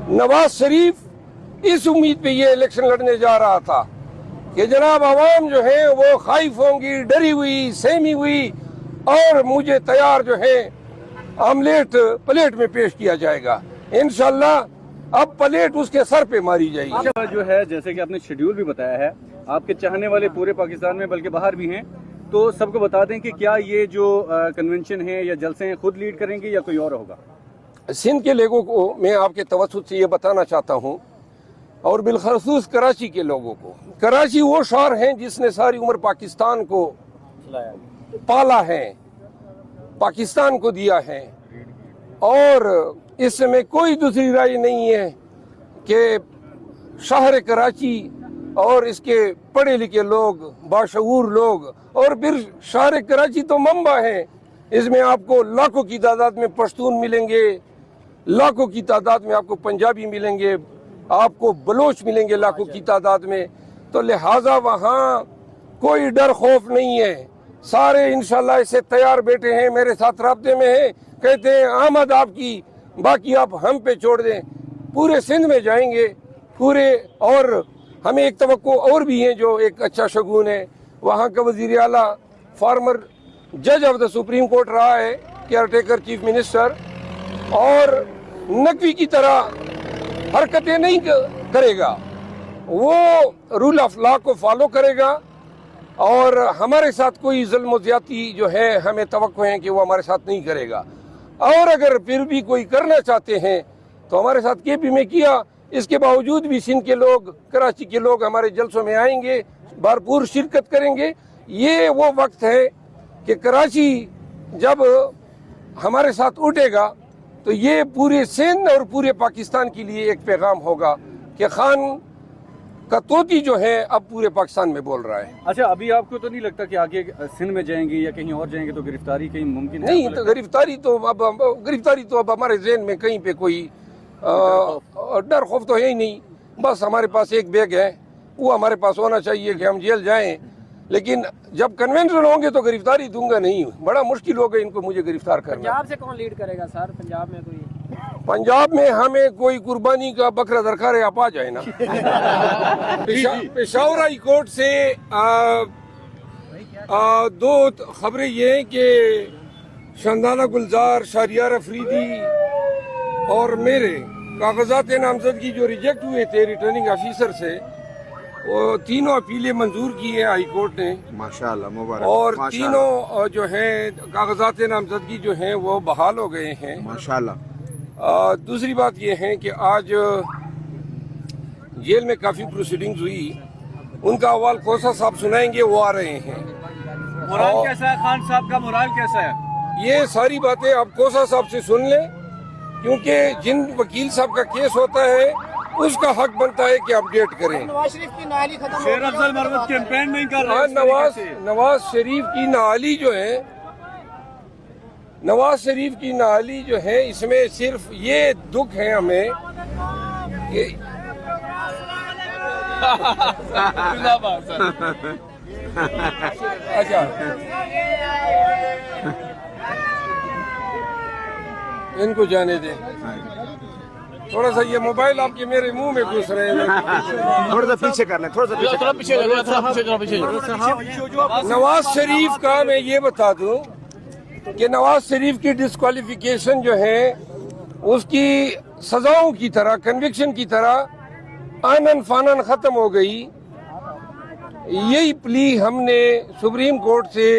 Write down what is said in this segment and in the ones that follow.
नवाज शरीफ इस उम्मीद पे ये इलेक्शन लड़ने जा रहा था कि जनाब आवाम जो है वो खाइफ होंगी, डरी हुई, सहमी हुई और मुझे तैयार जो है आमलेट प्लेट में पेश किया जाएगा। इंशाल्लाह अब प्लेट उसके सर पे मारी जाएगी। जो है जैसे कि आपने शेड्यूल भी बताया है, आपके चाहने वाले पूरे पाकिस्तान में बल्कि बाहर भी हैं, तो सबको बता दें कि क्या ये जो कन्वेंशन है या जलसे हैं खुद लीड करेंगे या कोई और होगा? सिंध के लोगों को मैं आपके तवज्जुह से ये बताना चाहता हूँ और बिलखसूस कराची के लोगों को, कराची वो शहर है जिसने सारी उम्र पाकिस्तान को पाला है, पाकिस्तान को दिया है और इसमें कोई दूसरी राय नहीं है कि शहर कराची और इसके पढ़े लिखे लोग, बाशऊर लोग और फिर शहर कराची तो मंबा है। इसमें आपको लाखों की तादाद में पश्तून मिलेंगे, लाखों की तादाद में आपको पंजाबी मिलेंगे, आपको बलोच मिलेंगे लाखों की तादाद में। तो लिहाजा वहाँ कोई डर खौफ नहीं है, सारे इंशाल्लाह इससे तैयार बैठे हैं, मेरे साथ राब्ते में हैं, कहते हैं आमद आपकी, बाकी आप हम पे छोड़ दें। पूरे सिंध में जाएंगे पूरे, और हमें एक तवक्को और भी है जो एक अच्छा शगुन है, वहाँ का वज़ीर आला फार्मर जज ऑफ द सुप्रीम कोर्ट रहा है, केयर टेकर चीफ मिनिस्टर, और नकवी की तरह हरकतें नहीं करेगा, वो रूल ऑफ लॉ को फॉलो करेगा और हमारे साथ कोई जुल्म व ज़्यादती जो है हमें तवक्को है कि वो हमारे साथ नहीं करेगा। और अगर फिर भी कोई करना चाहते हैं तो हमारे साथ केपी में किया, इसके बावजूद भी सिंध के लोग, कराची के लोग हमारे जलसों में आएंगे, भरपूर शिरकत करेंगे। ये वो वक्त है कि कराची जब हमारे साथ उठेगा तो ये पूरे सिंध और पूरे पाकिस्तान के लिए एक पैगाम होगा कि खान का तोती जो है अब पूरे पाकिस्तान में बोल रहा है। अच्छा, अभी आपको तो नहीं लगता कि आगे सिंध में जाएंगे या कहीं और जाएंगे तो गिरफ्तारी कहीं मुमकिन है? नहीं, तो गिरफ्तारी तो अब हमारे ज़हन में कहीं पे कोई डर खौफ तो है ही नहीं। बस हमारे पास एक बैग है, वो हमारे पास होना चाहिए कि हम जेल जाएं, लेकिन जब कन्वेंशन होंगे तो गिरफ्तारी दूंगा नहीं, बड़ा मुश्किल होगा इनको मुझे गिरफ्तार करना। पंजाब से कौन लीड करेगा सर? पंजाब में कोई, पंजाब में हमें कोई कुर्बानी का बकरा दरकार है, आप आ जाए ना। पेशावर हाई कोर्ट से दो खबरें ये हैं कि शंदाना गुलजार, शहरियार अफरीदी और मेरे कागजात नामजदगी जो रिजेक्ट हुए थे रिटर्निंग ऑफिसर से, वो तीनों अपीलें मंजूर की है हाई कोर्ट ने, माशाअल्लाह, मुबारक। और तीनों जो है कागजात नामजदगी जो हैं वो बहाल हो गए हैं, माशाअल्लाह। दूसरी बात ये है कि आज जेल में काफ़ी प्रोसीडिंग्स हुई, उनका अहवाल खोसा साहब सुनाएंगे, वो आ रहे हैं। मोराल कैसा है खान साहब का, मोराल कैसा है? ये सारी बातें आप खोसा साहब से सुन लें, क्योंकि जिन वकील साहब का केस होता है उसका हक बनता है कि अपडेट करें। नवाज शरीफ की नाली खत्म, शेर अफजल मरवत कैंपेन नहीं कर रहे। नवाज शरीफ की नाली जो है, नवाज शरीफ की नाली जो है, इसमें सिर्फ ये दुख है हमें कि अच्छा इनको जाने दें, थोड़ा सा ये मोबाइल आपके मेरे मुंह में घुस रहे हैं। थोड़ा सा पीछे कर लें, थोड़ा सा पीछे। नवाज शरीफ का मैं ये बता दूं कि नवाज शरीफ की डिस्क्वालिफिकेशन जो है उसकी सजाओं की तरह, कन्विक्शन की तरह आनन फानन खत्म हो गई। यही प्ली हमने सुप्रीम कोर्ट से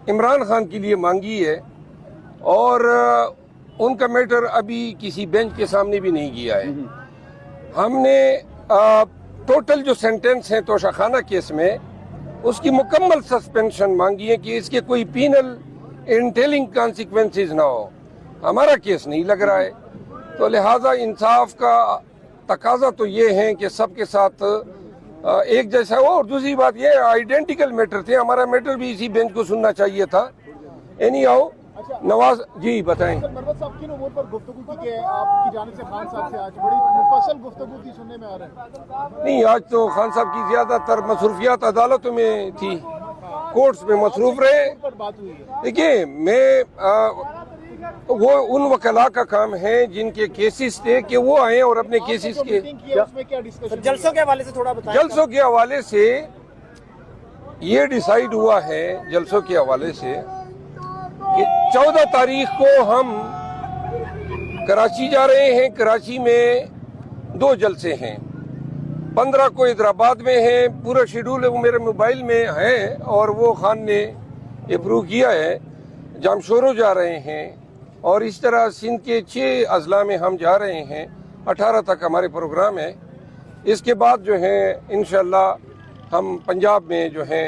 इमरान खान के लिए मांगी है और उनका मैटर अभी किसी बेंच के सामने भी नहीं गया है। हमने टोटल जो सेंटेंस है तोशाखाना केस में, उसकी मुकम्मल सस्पेंशन मांगी है कि इसके कोई पीनल इंटेलिंग कॉन्सिक्वेंसेस ना हो। हमारा केस नहीं लग रहा है, तो लिहाजा इंसाफ का तकाजा तो ये है कि सबके साथ एक जैसा हो। और दूसरी बात ये, आइडेंटिकल मैटर थे, हमारा मैटर भी इसी बेंच को सुनना चाहिए था। एनी आओ नवाज जी बताएं। मरवत साहब किन उमूर पर गुफ्तगू की कि आपकी जानिब से खान साहब से आज बड़ी मुफस्सल गुफ्तगू की सुनने में आ रहा है? नहीं, आज तो खान साहब की ज्यादातर मसरूफियात अदालतों में थी, कोर्ट्स में मसरूफ रहे। बात हुई है, देखिए मैं वो उन वकला का काम है जिनके केसेस थे कि वो आए और अपने केसेस जो के मीटिंग की है उसमें क्या डिस्कशन जलसों के हवाले से थोड़ा बताएं। जलसों के हवाले से ये डिसाइड हुआ है जलसों के हवाले से कि 14 तारीख को हम कराची जा रहे हैं। कराची में 2 जलसे हैं, 15 को हैदराबाद में है। पूरा शेड्यूल वो मेरे मोबाइल में है और वो खान ने अप्रूव किया है। जामशोरो जा रहे हैं और इस तरह सिंध के 6 अजला में हम जा रहे हैं। 18 तक हमारे प्रोग्राम है। इसके बाद जो है इंशाल्लाह हम पंजाब में जो है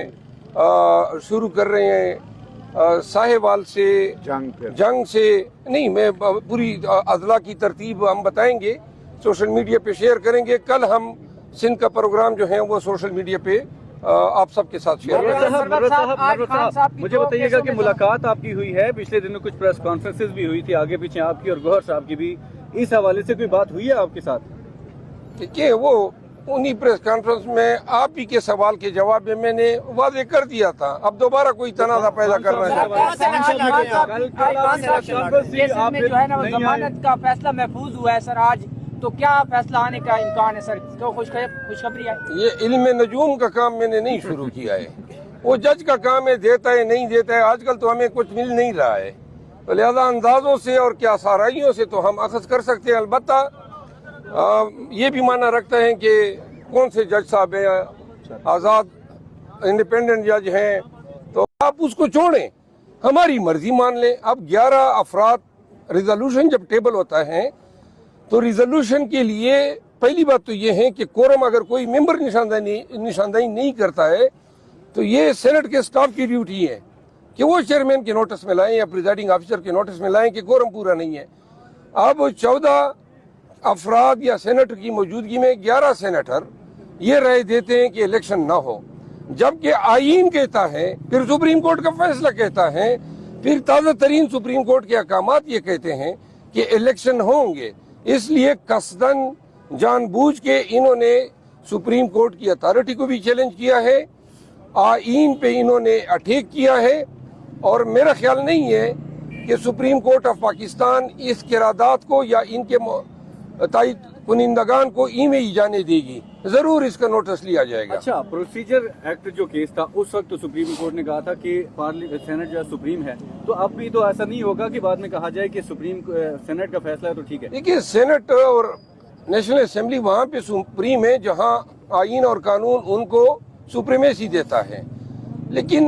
शुरू कर रहे हैं साहिवाल से जंग से नहीं, मैं पूरी अजला की तरतीब हम बताएंगे, सोशल मीडिया पे शेयर करेंगे। कल हम सिंध का प्रोग्राम जो है वो सोशल मीडिया पे आप सबके साथ शेयर करेंगे। मरवत साहब, मुझे बताइएगा कि मुलाकात आपकी हुई है, पिछले दिनों कुछ प्रेस कॉन्फ्रेंसेस भी हुई थी आगे पीछे आपकी और गौहर साहब की भी, इस हवाले से कोई बात हुई है आपके साथ? कि वो उन्हीं प्रेस कॉन्फ्रेंस में आप ही के सवाल के जवाब में मैंने वादे कर दिया था। अब दोबारा कोई तनाज़ा पैदा करना है। जो है ना वो जमानत का फैसला महफूज हुआ है सर आज, तो क्या फैसला आने का इम्कान है सर? तो खुशखबरी है। ये इल्म नजूम का काम मैंने नहीं शुरू किया है, वो जज का काम है, देता है नहीं देता है। आजकल तो हमें कुछ मिल नहीं रहा है, तो लिहाजा अंदाजों से और क्या साराइयों से तो हम अखज़ कर सकते हैं। अलबत्ता ये भी माना रखता है कि कौन से जज साहब हैं, आज़ाद इंडिपेंडेंट जज हैं, तो आप उसको छोड़ें, हमारी मर्जी मान लें। अब 11 अफराद रिजोल्यूशन जब टेबल होता है तो रिजोल्यूशन के लिए पहली बात तो ये है कि कोरम अगर कोई मेंबर निशानदाही नहीं करता है तो ये सेनेट के स्टाफ की ड्यूटी है कि वो चेयरमैन के नोटिस में लाएं या प्रिजाइडिंग ऑफिसर के नोटिस में लाएं कि कोरम पूरा नहीं है। अब 14 अफराद या सेनेटर की मौजूदगी में 11 सेनेटर ये राय देते हैं कि इलेक्शन ना हो, जबकि आईन कहता है, फिर सुप्रीम कोर्ट का फैसला कहता है, फिर ताज़ा तरीन सुप्रीम कोर्ट के अहकामात ये कहते हैं कि इलेक्शन होंगे। इसलिए कसदन जानबूझ के इन्होंने सुप्रीम कोर्ट की अथॉरिटी को भी चैलेंज किया है, आईन पे इन्होंने अटैक किया है, और मेरा ख्याल नहीं है कि सुप्रीम कोर्ट ऑफ पाकिस्तान इस किरादात को या इनके तायद कुनिंदगान को में ही जाने देगी। जरूर इसका नोटिस लिया जाएगा। अच्छा, प्रोसीजर एक्ट जो केस था उस वक्त तो सुप्रीम कोर्ट ने कहा था कि सेनेट जो सुप्रीम है, तो अब भी तो ऐसा नहीं होगा कि बाद में कहा जाए कि सेनेट का फैसला है तो ठीक है। देखिए, सेनेट और नेशनल असेंबली वहाँ पे सुप्रीम है जहाँ आईन और कानून उनको सुप्रीमेसी देता है, लेकिन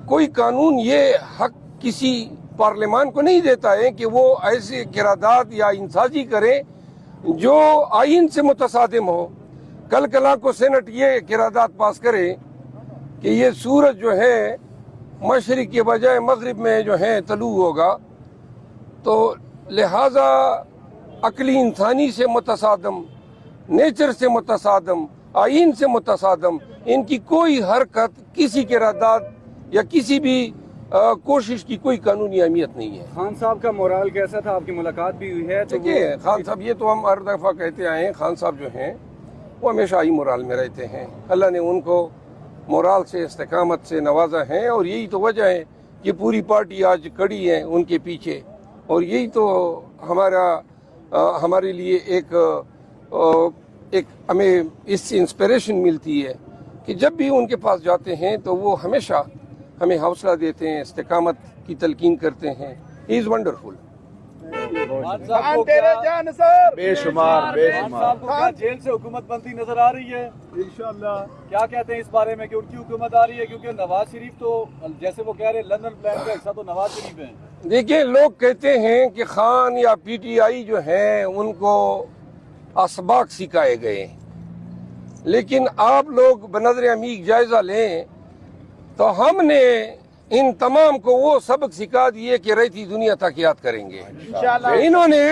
कोई कानून ये हक किसी पार्लियामान को नहीं देता है कि वो ऐसे किरादात या इंसाजी करे जो आईन से मुतसादिम हो। कल कला को सेनेट ये किरादात पास करे कि ये सूरज जो है मशरिक के बजाय मगरिब में जो है तलू होगा, तो लिहाजा अकली इंसानी से मुतसादम, नेचर से मुतसादम, आईन से मुतसादम इनकी कोई हरकत, किसी किरादात या किसी भी कोशिश की कोई कानूनी अहमियत नहीं है। खान साहब का मोराल कैसा था? आपकी मुलाकात भी हुई है तो देखिए, खान साहब, ये तो हम हर दफ़ा कहते आए हैं, खान साहब जो हैं वो हमेशा ही मोराल में रहते हैं। अल्लाह ने उनको मोराल से, इस्तिकामत से नवाजा है, और यही तो वजह है कि पूरी पार्टी आज खड़ी है उनके पीछे। और यही तो हमारे लिए एक हमें इससे इंस्पिरेशन मिलती है कि जब भी उनके पास जाते हैं तो वो हमेशा हमें हौसला देते हैं, इस्तिकामत की तलकीन करते हैं। He is wonderful. बेशुमार बेशुमार जेल से हुकूमत बनती नजर आ रही है इंशाल्लाह, क्या कहते हैं इस बारे में कि उनकी हुकूमत आ रही है? क्योंकि नवाज शरीफ तो जैसे वो कह रहे लंदन प्लान का हिस्सा तो नवाज शरीफ है। देखिए, लोग कहते हैं कि खान या पीटीआई जो है उनको असबाक सिखाए गए, लेकिन आप लोग बनज़र अमीक जायजा लें तो हमने इन तमाम को वो सबक सिखा दिए कि रहती दुनिया तक याद करेंगे। इन्होंने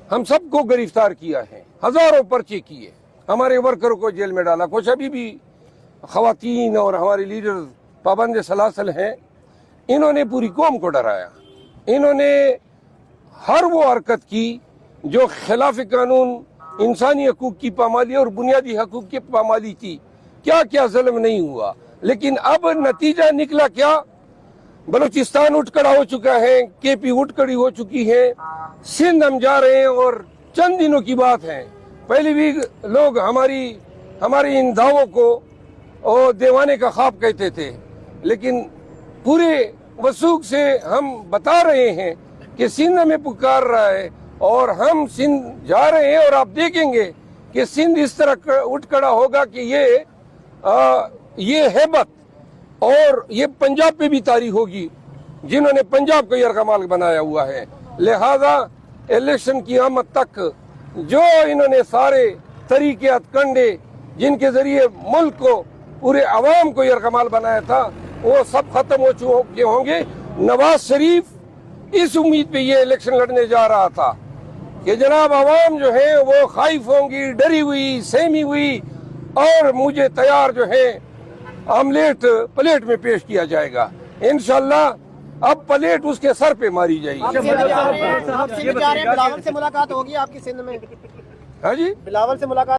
हम सबको गिरफ्तार किया है, हजारों पर्चे किए, हमारे वर्करों को जेल में डाला। कुछ अभी भी खवातीन और हमारे लीडर पाबंद सलासल हैं। इन्होंने पूरी कौम को डराया। इन्होंने हर वो हरकत की जो खिलाफ कानून, इंसानी हकूक की पामाली और बुनियादी हकूक की पामाली थी। क्या क्या जुल्म नहीं हुआ, लेकिन अब नतीजा निकला क्या? बलूचिस्तान उठ खड़ा हो चुका है, केपी उठ खड़ी हो चुकी है, सिंध हम जा रहे हैं और चंद दिनों की बात है। पहले भी लोग हमारी इन दावों को और दीवाने का ख्वाब कहते थे, लेकिन पूरे वसूख से हम बता रहे हैं कि सिंध हमें पुकार रहा है और हम सिंध जा रहे हैं। और आप देखेंगे कि सिंध इस तरह उठ खड़ा होगा कि ये हैबत और ये पंजाब पे भी तारी होगी, जिन्होंने पंजाब को यरगमाल बनाया हुआ है। लिहाजा इलेक्शन की आमद तक जो इन्होंने सारे तरीके हथकंडे जिनके जरिए मुल्क को, पूरे अवाम को यरगमाल बनाया था, वो सब खत्म हो चुके होंगे। नवाज शरीफ इस उम्मीद पे ये इलेक्शन लड़ने जा रहा था कि जनाब अवाम जो है वो खाइफ होंगी, डरी हुई, सहमी हुई, और मुझे तैयार जो है आमलेट प्लेट में पेश किया जाएगा। इंशाल्लाह अब प्लेट उसके सर पे मारी जाएगी। आप सिंध जा रहे हैं, बिलावल से मुलाकात होगी आपकी सिंध में? हाँ जी, बिलावल से मुलाकात